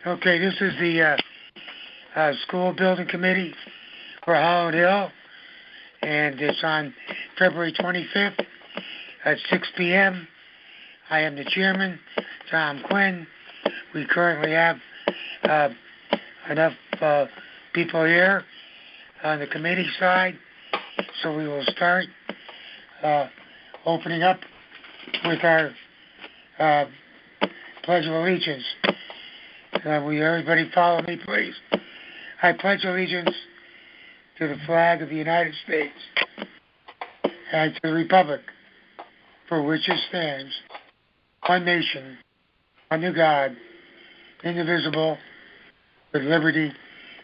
Okay, this is the school building committee for Holland Hill, and it's on February 25th at 6 p.m. I am the chairman, Tom Quinn. We currently have enough people here on the committee side, so we will start opening up with our Pledge of Allegiance. Will everybody follow me, please? I pledge allegiance to the flag of the United States and to the republic for which it stands, one nation, under God, indivisible, with liberty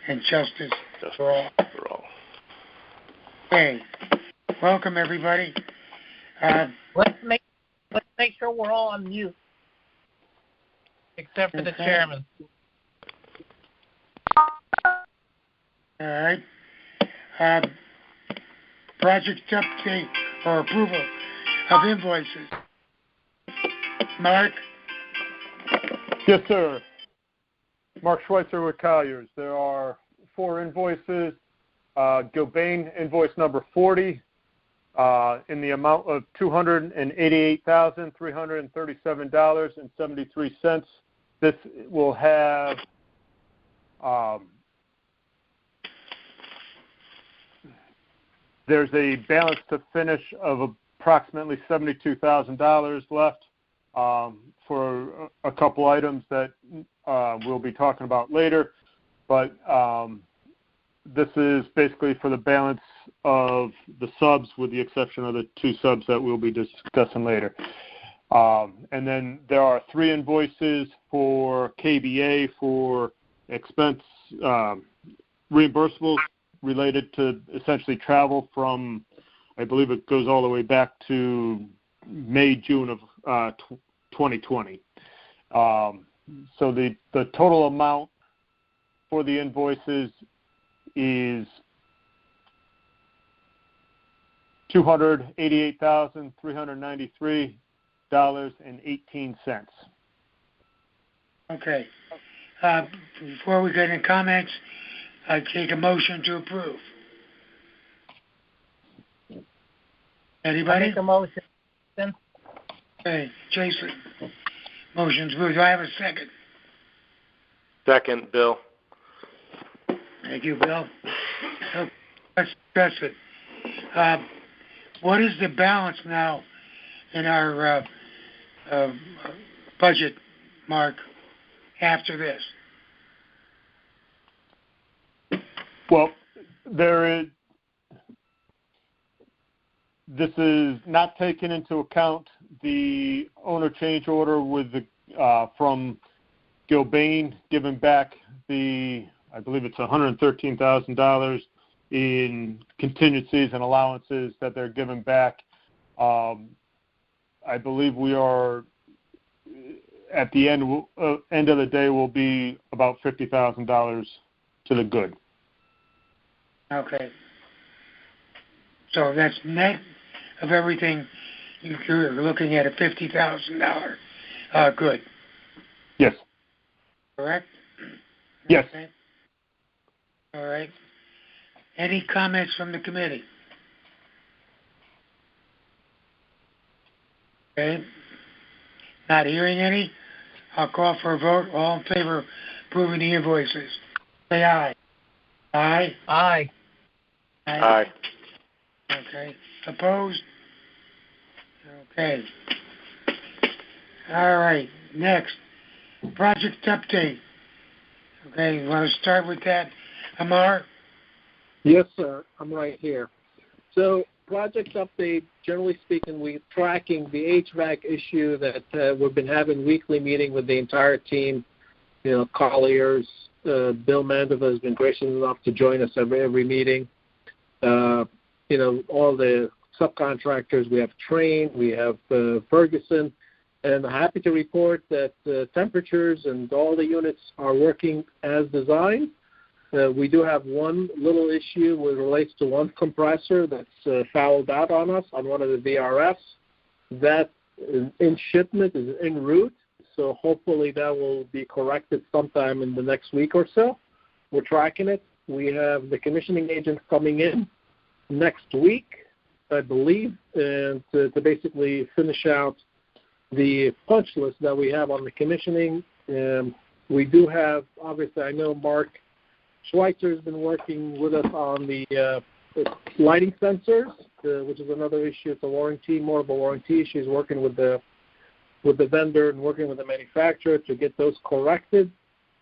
and justice for all. Okay. Welcome, everybody. Let's make sure we're all on mute, except for the chairman. All right. Project update or approval of invoices. Mark? Yes, sir. Mark Schweitzer with Colliers. There are 4 invoices. Gilbane invoice number 40 in the amount of $288,337.73. This will have there's a balance to finish of approximately $72,000 left for a couple items that we'll be talking about later. But this is basically for the balance of the subs, with the exception of the 2 subs that we'll be discussing later. And then there are 3 invoices for KBA for expense reimbursables related to essentially travel from, I believe it goes all the way back to May, June of 2020. So the total amount for the invoices is $288,393.18. Okay. Before we get in comments, I take a motion to approve. Anybody? I'll make a motion. Okay, Jason. Motion's moved. Do I have a second? Second, Bill. Thank you, Bill. So, let's discuss it. What is the balance now in our budget, Mark, after this? Well, this is not taking into account the owner change order with the from Gilbane giving back I believe it's $113,000 in contingencies and allowances that they're giving back. I believe we are at the end of the day will be about $50,000 to the good. Okay. So that's net of everything. You're looking at a $50,000 good. Yes. Correct? Yes. Okay. All right. Any comments from the committee? Okay. Not hearing any. I'll call for a vote. All in favor of approving the invoices, say aye. Aye? Aye. Aye. Okay. Opposed? Okay. All right. Next. Project update. Okay, you want to start with that, Amar? Yes, sir. I'm right here. So, project update, generally speaking, we're tracking the HVAC issue that we've been having weekly meeting with the entire team. Colliers, Bill Mandeva has been gracious enough to join us every meeting. All the subcontractors we have trained, we have Ferguson, and I'm happy to report that temperatures and all the units are working as designed. We do have one little issue that relates to one compressor that's fouled out on us on one of the VRFs. That in shipment is en route, so hopefully that will be corrected sometime in the next week or so. We're tracking it. We have the commissioning agents coming in next week, I believe, and to basically finish out the punch list that we have on the commissioning. We do have, obviously, I know Mark Schweitzer has been working with us on the lighting sensors, which is another issue. It's a warranty, more of a warranty issue. He's working with the vendor and working with the manufacturer to get those corrected.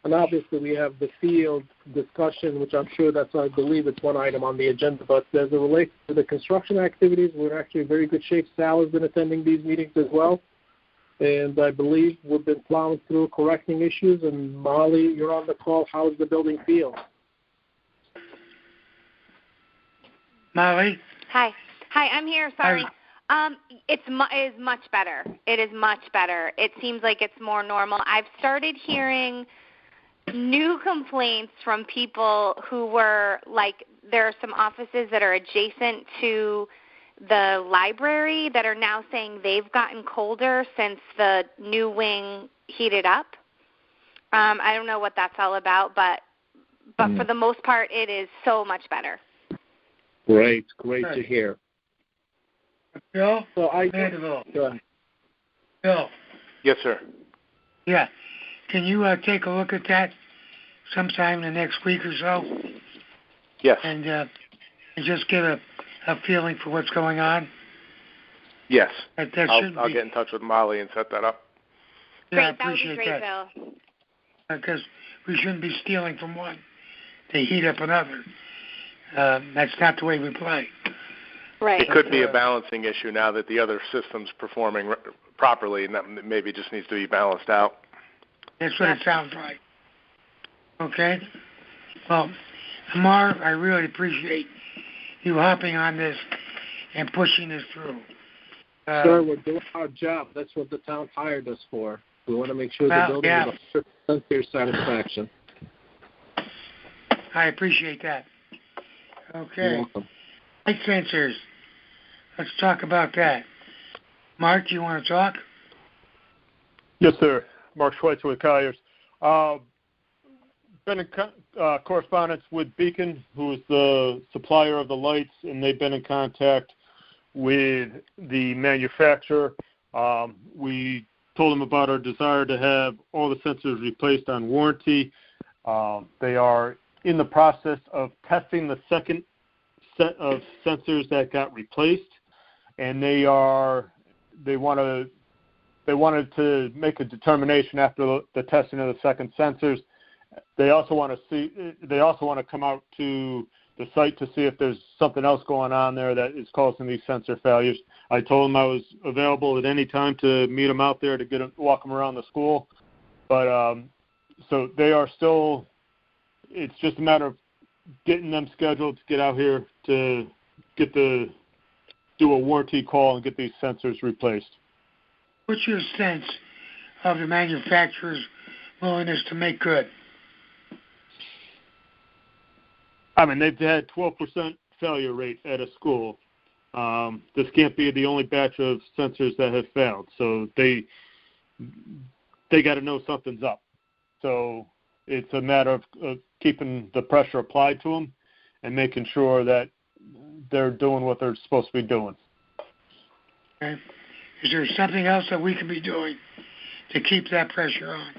And obviously, we have the field discussion, which I'm sure I believe it's one item on the agenda. But as it relates to the construction activities, we're actually in very good shape. Sal has been attending these meetings as well. And I believe we've been plowing through correcting issues. And Molly, you're on the call. How is the building feel? Molly? Hi, I'm here. Sorry. It is much better. It is much better. It seems like it's more normal. I've started hearing new complaints from people who were like, there are some offices that are adjacent to the library that are now saying they've gotten colder since the new wing heated up. I don't know what that's all about, but for the most part, it is so much better. Great to hear. Bill? So Bill? Bill? Yes, sir. Yeah. Can you take a look at that sometime in the next week or so? Yes. And just give a feeling for what's going on? Yes. That I'll get in touch with Molly and set that up. Yeah, Great, that would be great, Bill. Because we shouldn't be stealing from one to heat up another. That's not the way we play. Right. It could be a balancing issue now that the other system's performing properly, and that maybe just needs to be balanced out. That's what it sounds like. Okay? Well, Amar, I really appreciate you hopping on this and pushing this through. Sir, we're doing our job. That's what the town hired us for. We want to make sure the building is 100% to your satisfaction. I appreciate that. Okay. You're welcome. Light sensors. Let's talk about that. Mark, you want to talk? Yes, sir. Mark Schweitzer with Colliers. Been in correspondence with Beacon, who is the supplier of the lights, and they've been in contact with the manufacturer. We told them about our desire to have all the sensors replaced on warranty. They are in the process of testing the second set of sensors that got replaced, and they wanted to make a determination after the testing of the second sensors. They also want to come out to the site to see if there's something else going on there that is causing these sensor failures. I told them I was available at any time to meet them out there to walk them around the school. But so they are still. It's just a matter of getting them scheduled to get out here to do a warranty call and get these sensors replaced. What's your sense of the manufacturer's willingness to make good? I mean, they've had 12% failure rate at a school. This can't be the only batch of sensors that have failed. So they got to know something's up. So it's a matter of keeping the pressure applied to them and making sure that they're doing what they're supposed to be doing. Okay. Is there something else that we can be doing to keep that pressure on?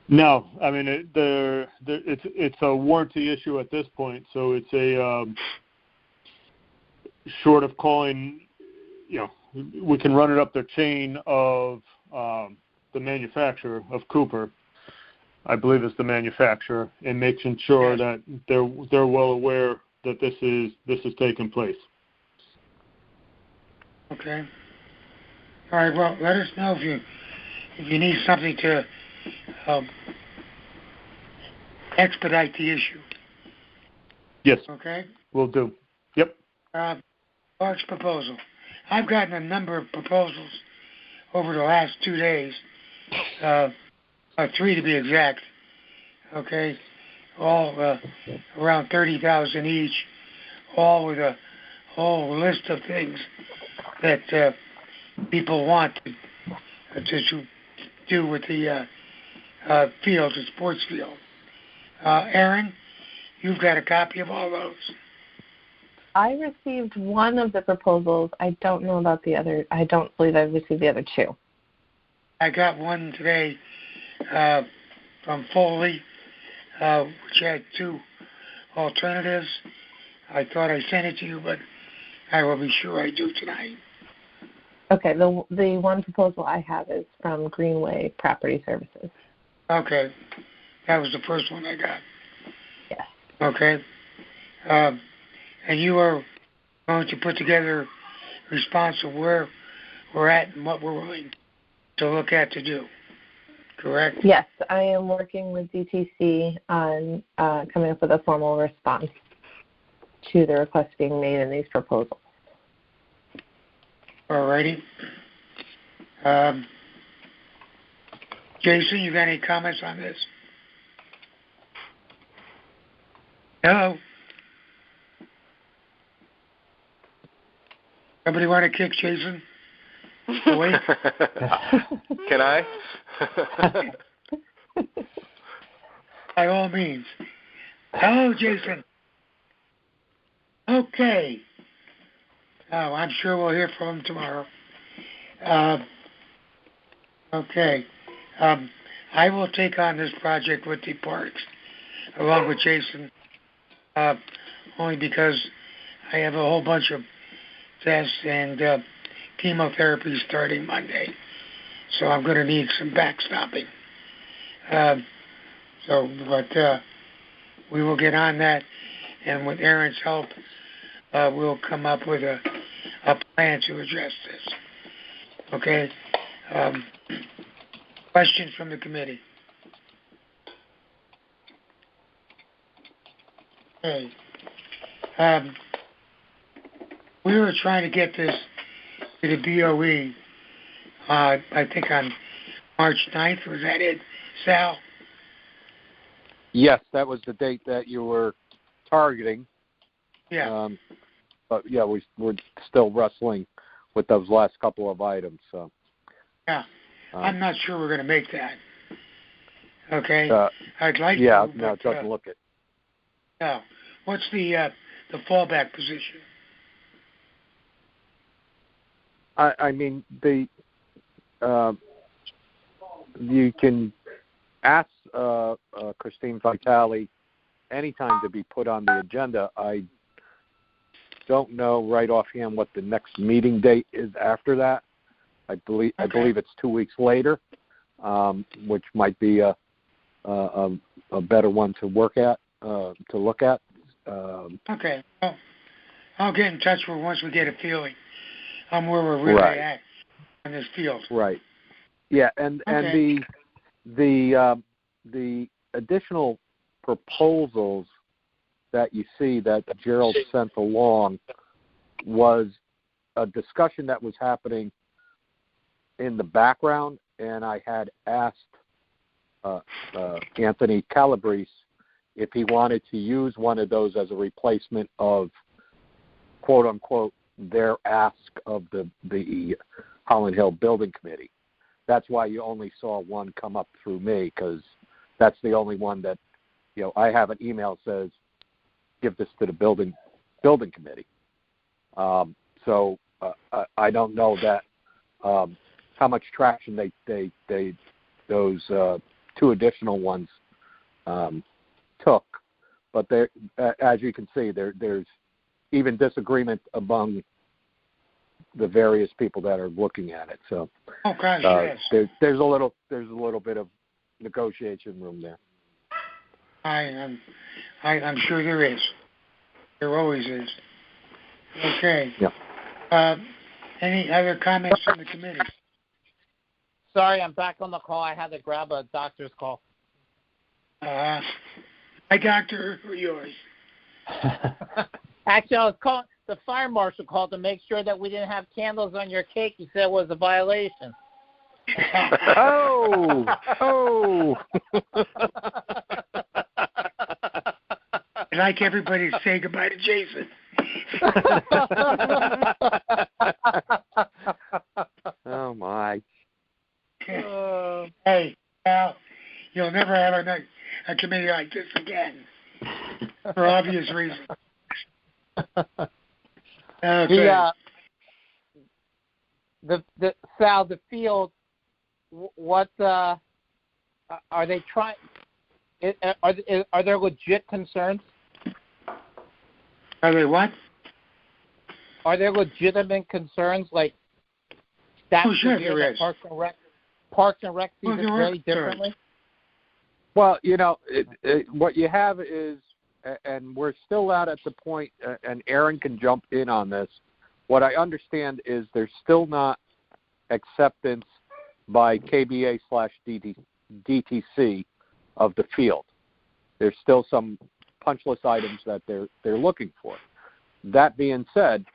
No, I mean it's a warranty issue at this point, so it's a short of calling. We can run it up the chain of the manufacturer of Cooper, I believe is the manufacturer, and making sure that they're well aware that this is taking place. Okay. All right. Well, let us know if you need something to expedite the issue. Yes. Okay. Will do. Yep. Mark's proposal. I've gotten a number of proposals over the last 2 days, 3 to be exact. Okay, all around $30,000 each, all with a whole list of things that people want to do with the field, the sports field. Aaron, you've got a copy of all those. I received one of the proposals. I don't know about the other. I don't believe I received the other two. I got one today from Foley, which had two alternatives. I thought I sent it to you, but I will be sure I do tonight. Okay, the one proposal I have is from Greenway Property Services. Okay, that was the first one I got. Yes. Okay, and you are going to put together a response of where we're at and what we're willing to look at to do, correct? Yes, I am working with DTC on coming up with a formal response to the requests being made in these proposals. Alrighty. Jason, you got any comments on this? Hello? Somebody want to kick Jason away? Can I? By all means. Hello, Jason. Okay. Oh, I'm sure we'll hear from him tomorrow. Okay. I will take on this project with the parks, along with Jason, only because I have a whole bunch of tests and chemotherapy starting Monday. So I'm going to need some backstopping. But we will get on that, and with Aaron's help, we'll come up with a plan to address this. Okay? Questions from the committee? Okay. We were trying to get this to the BOE, I think on March 9th. Was that it, Sal? Yes, that was the date that you were targeting. Yeah. But yeah, we're still wrestling with those last couple of items. So. Yeah. I'm not sure we're going to make that. Okay. I'd like to. No, it doesn't look it. No. What's the fallback position? I mean, you can ask Christine Vitale anytime to be put on the agenda. I don't know right offhand what the next meeting date is after that. I believe it's 2 weeks later, which might be a better one to look at. Okay. Well, I'll get in touch with once we get a feeling on where we're really at in this field. Right. Yeah, and the additional proposals that you see that Gerald sent along was a discussion that was happening in the background, and I had asked Anthony Calabrese if he wanted to use one of those as a replacement of, quote unquote, their ask of the Holland Hill Building Committee. That's why you only saw one come up through me, because that's the only one that, I have an email that says, give this to the building committee. So I don't know that how much traction those two additional ones took, but as you can see, there's even disagreement among the various people that are looking at it. So, yes. there's a little bit of negotiation room there. I'm sure there is. There always is. Okay. Yeah. Any other comments from the committee? Sorry, I'm back on the call. I had to grab a doctor's call. My doctor or yours? Actually, I was calling. The fire marshal called to make sure that we didn't have candles on your cake. He said it was a violation. Oh. I'd like everybody to say goodbye to Jason. Oh my. Hey, Al, you'll never have a committee like this again, for obvious reasons. Okay. Sal, the field. What are they trying? Are there legit concerns? Are they what? Are there legitimate concerns like staff there is. Parks and Rec sees it very differently? Well, what you have is, and we're still not at the point, and Aaron can jump in on this. What I understand is there's still not acceptance by KBA/DTC of the field. There's still some punch list items that they're looking for. That being said,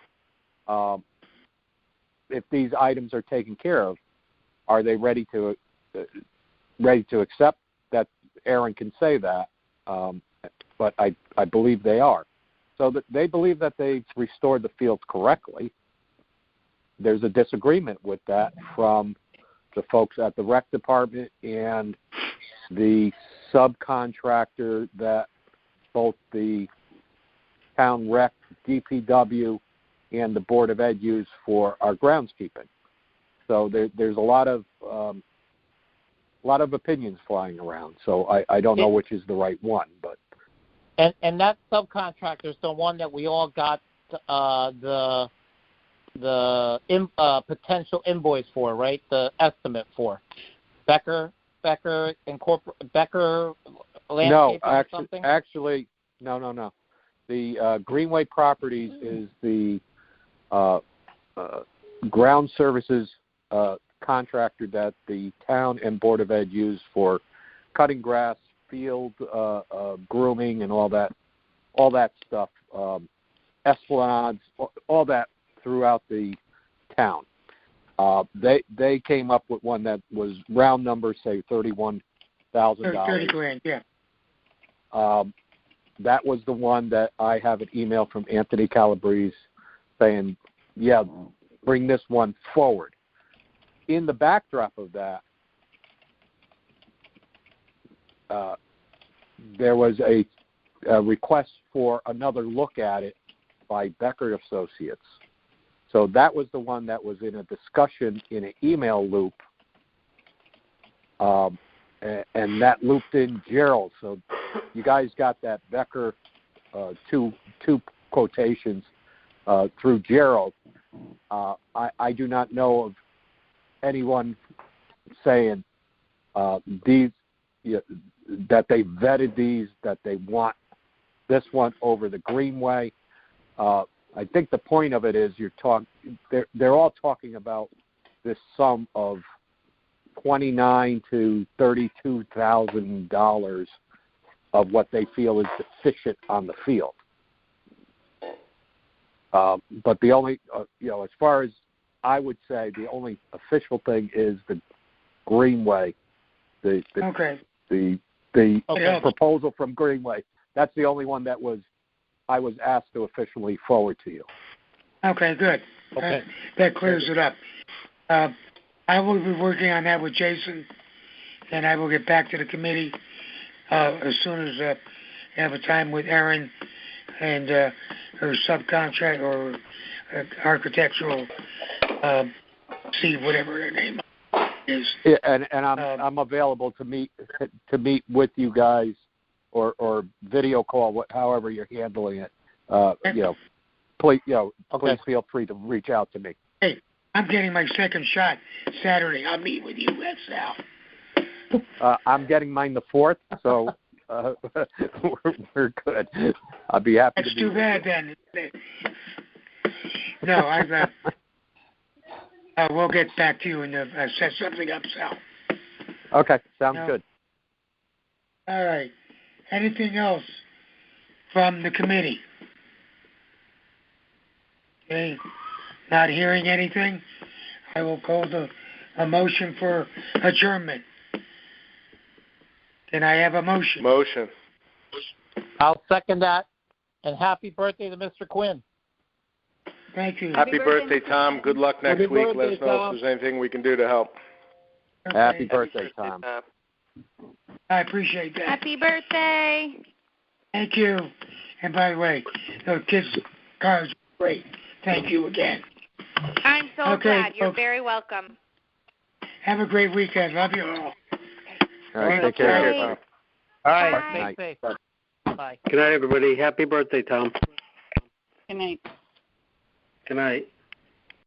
if these items are taken care of, are they ready to accept that? Aaron can say that, but I believe they are. So that they believe that they've restored the field correctly. There's a disagreement with that from the folks at the rec department and the subcontractor that both the town rec, DPW, and the Board of Ed use for our groundskeeping. So there's a lot of opinions flying around. So I don't know which is the right one, but and that subcontractor is the one that we all got the potential invoice for, right? The estimate for Becker Landscaping or something? Actually, no. The Greenway Properties is the ground services contractor that the town and Board of Ed use for cutting grass, field grooming, and all that stuff, esplanades, all that throughout the town. They came up with one that was round numbers, say $31,000. $30,000, yeah. That was the one that I have an email from Anthony Calabrese saying, yeah, bring this one forward. In the backdrop of that, there was a request for another look at it by Becker Associates. So that was the one that was in a discussion in an email loop, and that looped in Gerald. So you guys got that Becker two quotations through Gerald. I do not know of anyone saying these that they vetted these, that they want this one over the Greenway. I think the point of it is they're all talking about this sum of $29,000 to $32,000 of what they feel is deficient on the field. But the only, as far as I would say, the only official thing is the Greenway, the proposal from Greenway. That's the only one that I was asked to officially forward to you. Okay, good. Okay. That clears it up. I will be working on that with Jason, and I will get back to the committee as soon as I have a time with Aaron and her subcontract or architectural, whatever her name is. Yeah, and I'm available to meet with you guys or video call, however you're handling it. Please feel free to reach out to me. Hey, I'm getting my second shot Saturday. I'll meet with you, Sal. I'm getting mine the 4th, so we're good. I'll be happy. That's too bad then. No, we'll get back to you and set something up, Sal. Okay, sounds good. All right. Anything else from the committee? Okay. Not hearing anything, I will call a motion for adjournment. Can I have a motion? Motion. I'll second that. And happy birthday to Mr. Quinn. Thank you. Happy birthday, Tom. Good luck next Happy week. birthday, Let us know Tom. if there's anything we can do to help. Happy birthday, Tom. I appreciate that. Happy birthday. Thank you. And by the way, the kids' cars are great. Thank you again. I'm so Okay, glad. You're folks. very welcome. Have a great weekend. Love you all. All right, take Okay. care. Tom. All right. Bye. Stay safe. Bye. Good night, everybody. Happy birthday, Tom. Good night. Good night.